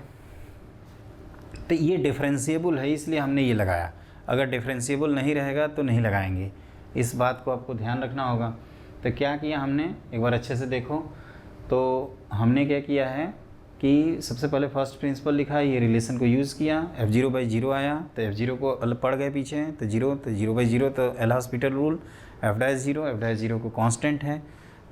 तो ये डिफरेंशिएबल है इसलिए हमने ये लगाया, अगर डिफरेंशिएबल नहीं रहेगा तो नहीं लगाएंगे। इस बात को आपको ध्यान रखना होगा। तो क्या किया हमने, एक बार अच्छे से देखो। तो हमने क्या किया है कि सबसे पहले फर्स्ट प्रिंसिपल लिखा, ये रिलेशन को यूज़ किया, f0/0 आया, तो f0 को अलग पड़ गए पीछे, तो 0/0, तो एल हॉस्पिटल रूल, f'0 को कांस्टेंट है,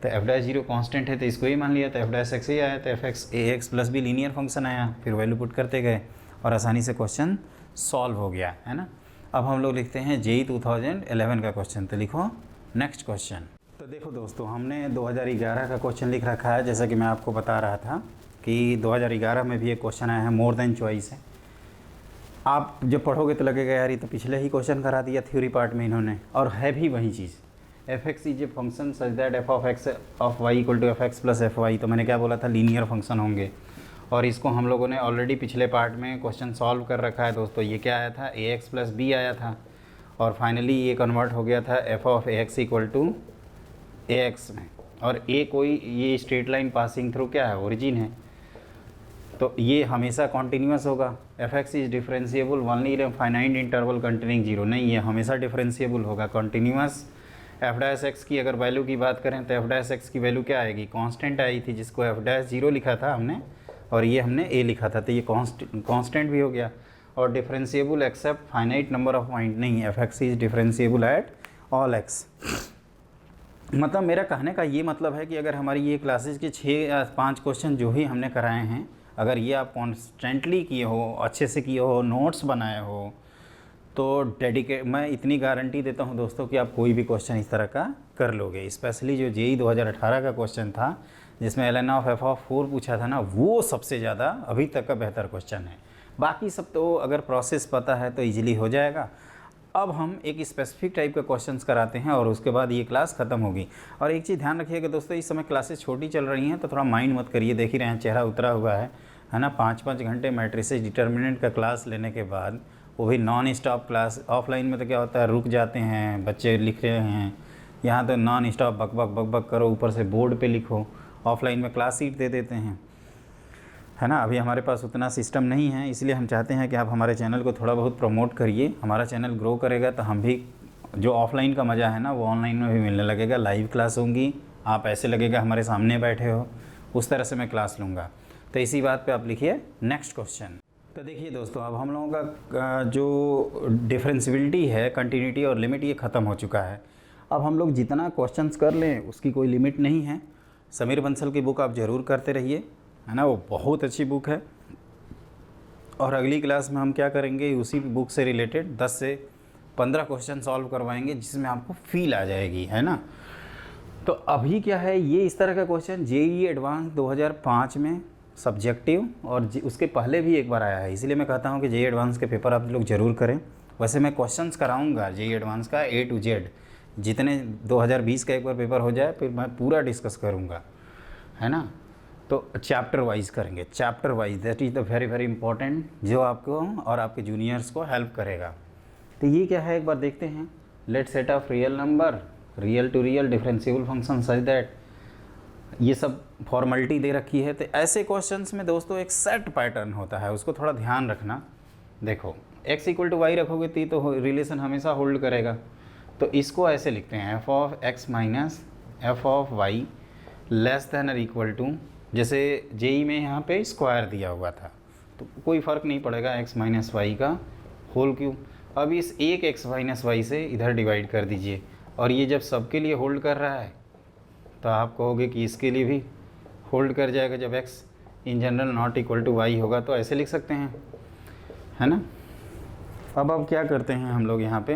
तो f'0 कांस्टेंट है, तो इसको ही मान लिया। तो f'(x) ही आया, तो f(x) ax प्लस भी लीनियर फंक्शन आया, फिर वैल्यू पुट करते गए और आसानी से क्वेश्चन सॉल्व हो गया, है ना। अब हम लोग लिखते हैं JEE 2011 का क्वेश्चन। तो लिखो नेक्स्ट क्वेश्चन। तो देखो दोस्तों, हमने 2011 का क्वेश्चन लिख रखा है। जैसा कि मैं आपको बता रहा था कि 2011 में भी एक क्वेश्चन आया है, मोर देन चॉइस है। आप जब पढ़ोगे तो लगेगा यार ये तो पिछले ही क्वेश्चन करा दिया थ्योरी पार्ट में इन्होंने, और है भी वही चीज़। f(x) is a function such that f of x of y equal to F x plus f y. तो मैंने क्या बोला था, लीनियर फंक्शन होंगे, और इसको हम लोगों ने ऑलरेडी पिछले पार्ट में क्वेश्चन सॉल्व कर रखा है दोस्तों। ये क्या आया था, ax प्लस b आया था, और फाइनली ये कन्वर्ट हो गया था f of ax equal to ax में। और a कोई ये स्ट्रेट लाइन पासिंग थ्रू क्या है, ओरिजिन है, तो ये हमेशा कॉन्टीन्यूस होगा। f(x) is differentiable only in finite interval containing 0, नहीं, ये हमेशा डिफरेंशिएबल होगा, कॉन्टीन्यूस। f'(x) की अगर वैल्यू की बात करें तो f'(x) की वैल्यू क्या आएगी, कांस्टेंट आई थी, जिसको f'0 लिखा था हमने, और ये हमने a लिखा था, तो ये कांस्टेंट भी हो गया। और differentiable except finite number of point, नहीं, f(x) is differentiable at all x। मतलब मेरा कहने का ये मतलब है कि अगर हमारी ये क्लासेज के 6 या 5 क्वेश्चन जो ही हमने कराए हैं, अगर ये आप कॉन्स्टेंटली किए हो, अच्छे से किए हो, नोट्स बनाए हो, तो मैं इतनी गारंटी देता हूँ दोस्तों कि आप कोई भी क्वेश्चन इस तरह का कर लोगे। स्पेशली जो JEE 2018 का क्वेश्चन था, जिसमें ln ऑफ f ऑफ 4 पूछा था ना, वो सबसे ज़्यादा अभी तक का बेहतर क्वेश्चन है। बाकी सब तो अगर प्रोसेस पता है तो ईजिली हो जाएगा। अब हम एक स्पेसिफिक टाइप का क्वेश्चंस कराते हैं और उसके बाद ये क्लास ख़त्म होगी। और एक चीज़ ध्यान रखिएगा दोस्तों, इस समय क्लासेस छोटी चल रही हैं, तो थोड़ा माइंड मत करिए। देख ही रहे हैं चेहरा उतरा हुआ है ना। 5-5 घंटे मैट्रिसेस डिटर्मिनेंट का क्लास लेने के बाद, वो भी नॉन स्टॉप क्लास। ऑफलाइन में तो क्या होता है, रुक जाते हैं, बच्चे लिख रहे हैं, यहाँ तो नॉन स्टॉप बक बक बक बक करो, ऊपर से बोर्ड पे लिखो। ऑफलाइन में क्लास सीट दे देते हैं, है ना। अभी हमारे पास उतना सिस्टम नहीं है, इसलिए हम चाहते हैं कि आप हमारे चैनल को थोड़ा बहुत प्रमोट करिए। हमारा चैनल ग्रो करेगा तो हम भी, जो ऑफलाइन का मज़ा है ना, वो ऑनलाइन में भी मिलने लगेगा। लाइव क्लास होंगी, आप ऐसे लगेगा हमारे सामने बैठे हो, उस तरह से मैं क्लास लूँगा। तो इसी बात पे आप लिखिए नेक्स्ट क्वेश्चन। तो देखिए दोस्तों, अब हम लोगों का जो डिफरेंशियबिलिटी है, कंटिन्यूटी और लिमिट, ये ख़त्म हो चुका है। अब हम लोग जितना क्वेश्चंस कर लें उसकी कोई लिमिट नहीं है। समीर बंसल की बुक आप ज़रूर करते रहिए, है ना, वो बहुत अच्छी बुक है। और अगली क्लास में हम क्या करेंगे, उसी बुक से रिलेटेड 10 से 15 क्वेश्चन सॉल्व करवाएंगे, जिसमें आपको फील आ जाएगी, है ना। तो अभी क्या है, ये इस तरह का क्वेश्चन जेईई एडवांस 2005 में सब्जेक्टिव और उसके पहले भी एक बार आया है, इसलिए मैं कहता हूँ कि जेईई एडवांस के पेपर आप लोग ज़रूर करें। वैसे मैं क्वेश्चंस कराऊंगा जेईई एडवांस का A to Z, जितने 2020 का एक बार पेपर हो जाए फिर मैं पूरा डिस्कस करूँगा, है ना। तो चैप्टर वाइज करेंगे, chapter wise, that is the very very important, जो आपको और आपके जूनियर्स को हेल्प करेगा। तो ये क्या है एक बार देखते हैं। Let set of real number, real to real differentiable function such that, ये सब फॉर्मेलिटी दे रखी है। तो ऐसे क्वेश्चंस में दोस्तों एक सेट पैटर्न होता है, उसको थोड़ा ध्यान रखना। देखो x इक्वल टू वाई रखोगे तो रिलेशन हमेशा होल्ड करेगा। तो इसको ऐसे लिखते हैं F of x minus F of y less than और इक्वल टू, जैसे जेई में यहाँ पे स्क्वायर दिया हुआ था तो कोई फ़र्क नहीं पड़ेगा, x माइनस वाई का होल क्यूब। अब इस एक x माइनस वाई से इधर डिवाइड कर दीजिए, और ये जब सबके लिए होल्ड कर रहा है तो आप कहोगे कि इसके लिए भी होल्ड कर जाएगा जब x in general not equal to y होगा, तो ऐसे लिख सकते हैं, है ना। अब क्या करते हैं हम लोग यहाँ पे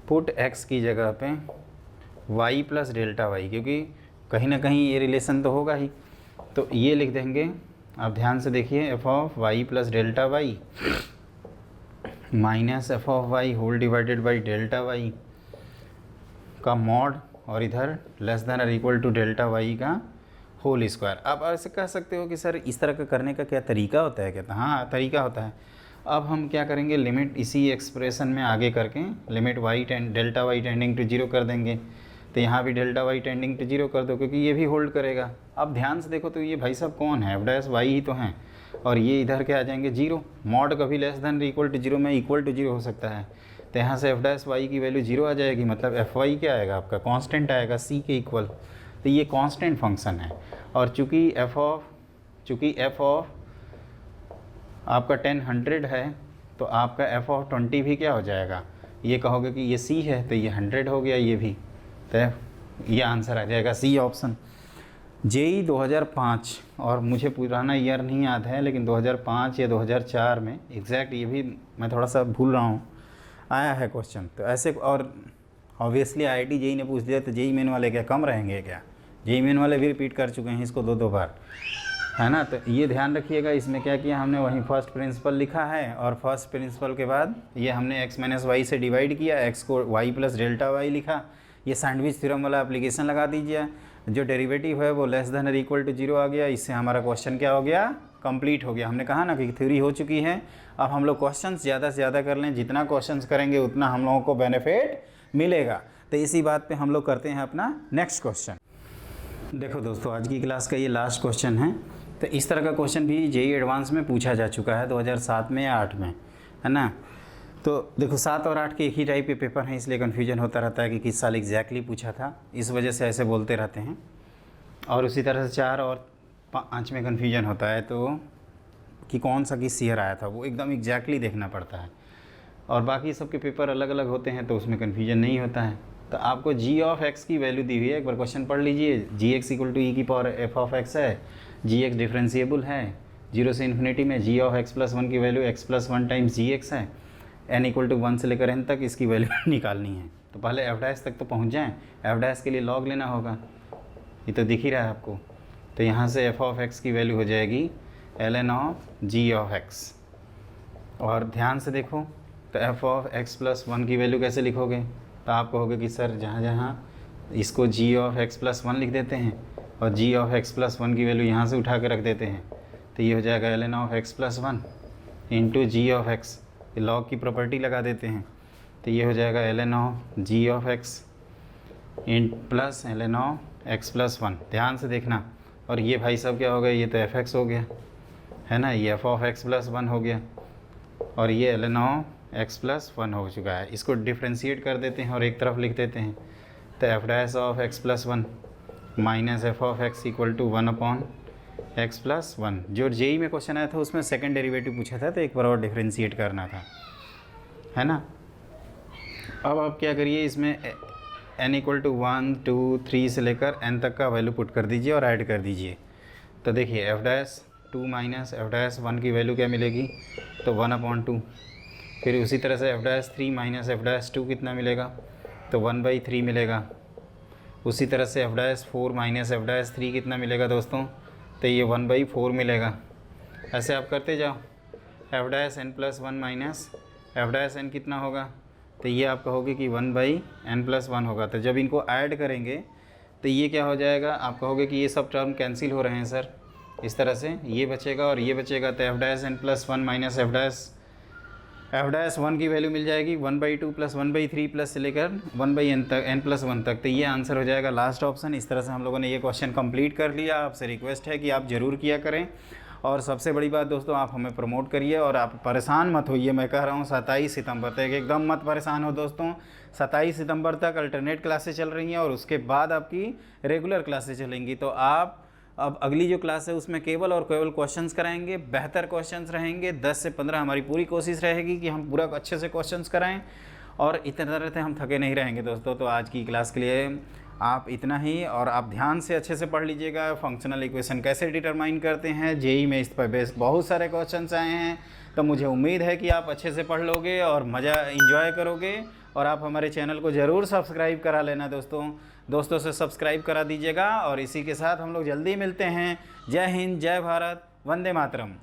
पुट x की जगह पे y प्लस डेल्टा वाई, क्योंकि कहीं ना कहीं ये रिलेशन तो होगा ही, तो ये लिख देंगे। आप ध्यान से देखिए, f of y plus delta y minus F of y whole divided by delta y का मॉड, और इधर लेस देन और इक्वल टू डेल्टा वाई का होल स्क्वायर। आप ऐसे कह सकते हो कि सर इस तरह का करने का क्या तरीका होता है, कहता हाँ तरीका होता है। अब हम क्या करेंगे, लिमिट इसी एक्सप्रेशन में आगे करके limit y delta y tending to zero कर देंगे। तो यहाँ भी delta y tending to zero कर दो, क्योंकि ये भी होल्ड करेगा। अब ध्यान से देखो तो ये भाई साहब कौन है, एफ डैश वाई ही तो हैं, और ये इधर के आ जाएंगे जीरो। मॉड कभी less than equal to zero में इक्वल टू जीरो हो सकता है, तो यहाँ से एफ डैश वाई की वैल्यू जीरो आ जाएगी, मतलब एफ वाई क्या आएगा आपका, कांस्टेंट आएगा सी के इक्वल। तो ये कांस्टेंट फंक्शन है, और चूँकि एफ ऑफ आपका 100 है तो आपका एफ ऑफ 20 भी क्या हो जाएगा, ये कहोगे कि ये सी है तो ये 100 हो गया, ये भी, तो ये आंसर आ जाएगा सी ऑप्शन। जेई 2005, और मुझे पुराना ईयर नहीं याद है, लेकिन 2005 या 2004 में एग्जैक्ट, ये भी मैं थोड़ा सा भूल रहा हूँ, आया है क्वेश्चन। तो ऐसे, और ऑब्वियसली आईआईटी जेई ने पूछ लिया तो जेई मेन वाले क्या कम रहेंगे क्या, जेई मेन वाले भी रिपीट कर चुके हैं इसको दो बार, है ना। तो ये ध्यान रखिएगा, इसमें क्या किया हमने, वहीं फर्स्ट प्रिंसिपल लिखा है, और फर्स्ट प्रिंसिपल के बाद ये हमने x माइनस वाई से डिवाइड किया, x को y प्लस डेल्टा वाई लिखा। ये सैंडविच थ्योरम वाला एप्लीकेशन लगा दीजिए, जो डेरिवेटिव है वो लेस देन और इक्वल टू जीरो आ गया। इससे हमारा क्वेश्चन क्या हो गया, कंप्लीट हो गया। हमने कहा ना कि थ्योरी हो चुकी है, अब हम लोग क्वेश्चन ज़्यादा से ज़्यादा कर लें, जितना क्वेश्चन करेंगे उतना हम लोगों को बेनिफिट मिलेगा। तो इसी बात पे हम लोग करते हैं अपना नेक्स्ट क्वेश्चन। देखो दोस्तों, आज की क्लास का ये लास्ट क्वेश्चन है। तो इस तरह का क्वेश्चन भी जेईई एडवांस में पूछा जा चुका है 2007 में या 8 में, है ना। तो देखो 7 और 8 के एक ही टाइप के पेपर हैं, इसलिए कन्फ्यूजन होता रहता है कि किस साल एग्जैक्टली पूछा था, इस वजह से ऐसे बोलते रहते हैं। और उसी तरह से 4 और 5 में कन्फ्यूजन होता है, तो कि कौन सा किस ईयर आया था वो एकदम एग्जैक्टली देखना पड़ता है। और बाकी सबके पेपर अलग अलग होते हैं तो उसमें कन्फ्यूजन नहीं होता है। तो आपको जी ऑफ एक्स की वैल्यू दी हुई है, एक बार क्वेश्चन पढ़ लीजिए। जी एक्स इक्वल टू ई की पावर एफ ऑफ एक्स है, जी एक्स डिफ्रेंशिएबल है 0 से इन्फिनिटी में, जी ऑफ एक्स प्लस 1 की वैल्यू एक्स प्लस 1 टाइम्स जी एक्स है, एन इक्वल टू 1 से लेकर एन तक इसकी वैल्यू निकालनी है। तो पहले एफ डैश तक तो पहुँच जाएँ, एफ डैश के लिए लॉग लेना होगा, ये तो दिख ही रहा है आपको। तो यहाँ से एफ ऑफ एक्स की वैल्यू हो जाएगी l n of g of x. और ध्यान से देखो, तो एफ ऑफ एक्स प्लस 1 की वैल्यू कैसे लिखोगे, तो आप कहोगे कि सर जहाँ जहाँ इसको जी ऑफ एक्स प्लस 1 लिख देते हैं और जी ऑफ एक्स प्लस 1 की वैल्यू यहाँ से उठा के रख देते हैं, तो ये हो जाएगा l n of x plus 1 into g of x, log की प्रॉपर्टी लगा देते हैं, तो ये हो जाएगा l n of g of x in plus l n of x plus 1। ध्यान से देखना, और ये भाई साहब क्या हो गया, ये तो एफ एक्स हो गया, है ना, ये एफ ऑफ एक्स प्लस 1 हो गया, और ये l n of x plus 1 हो चुका है। इसको डिफ्रेंशिएट कर देते हैं और एक तरफ लिख देते हैं, तो F dash of x plus 1 minus F of x equal to 1 upon x plus 1। जो जेई में क्वेश्चन आया था उसमें सेकंड डेरिवेटिव पूछा था, तो एक बार और डिफ्रेंशिएट करना था, है ना। अब आप क्या करिए, इसमें n इक्वल टू 1 2 3 से लेकर n तक का वैल्यू पुट कर दीजिए और ऐड कर दीजिए। तो देखिए F dash 2 minus f dash 1 की वैल्यू क्या मिलेगी, तो 1 अपॉन 2। फिर उसी तरह से f dash 3 minus f dash 2 कितना मिलेगा, तो 1/3 मिलेगा। उसी तरह से f dash 4 minus f dash 3 कितना मिलेगा दोस्तों, तो ये 1/4 मिलेगा। ऐसे आप करते जाओ, f dash n plus 1 minus f dash n कितना होगा, तो ये आप कहोगे कि 1/n+1 होगा। तो जब इनको ऐड करेंगे तो ये क्या हो जाएगा, आप कहोगे कि ये सब टर्म कैंसिल हो रहे हैं सर, इस तरह से ये बचेगा और ये बचेगा। तो F dash n plus 1 minus f dash 1 की वैल्यू मिल जाएगी 1/2 प्लस 1/3 प्लस से लेकर 1/n तक, n+1 तक। तो ये आंसर हो जाएगा लास्ट ऑप्शन। इस तरह से हम लोगों ने ये क्वेश्चन कंप्लीट कर लिया। आपसे रिक्वेस्ट है कि आप ज़रूर किया करें, और सबसे बड़ी बात दोस्तों, आप हमें प्रमोट करिए और आप परेशान मत होइए। मैं कह रहा हूँ 27 सितंबर तक एकदम मत परेशान हो दोस्तों। 27 सितंबर तक अल्टरनेट क्लासेस चल रही हैं और उसके बाद आपकी रेगुलर क्लासेस चलेंगी। तो आप अब अगली जो क्लास है उसमें केवल और केवल क्वेश्चंस कराएंगे, बेहतर क्वेश्चंस रहेंगे। 10 से 15 हमारी पूरी कोशिश रहेगी कि हम पूरा अच्छे से क्वेश्चंस कराएं, और इतने तरह से हम थके नहीं रहेंगे दोस्तों। तो आज की क्लास के लिए आप इतना ही, और आप ध्यान से अच्छे से पढ़ लीजिएगा। फंक्शनल इक्वेशन कैसे डिटरमाइन करते हैं, जेई में इस पर बेस्ड बहुत सारे क्वेश्चंस आए हैं। तो मुझे उम्मीद है कि आप अच्छे से पढ़ लोगे और मज़ा इंजॉय करोगे। और आप हमारे चैनल को ज़रूर सब्सक्राइब करा लेना दोस्तों से सब्सक्राइब करा दीजिएगा। और इसी के साथ हम लोग जल्दी मिलते हैं। जय हिंद, जय भारत, वंदे मातरम।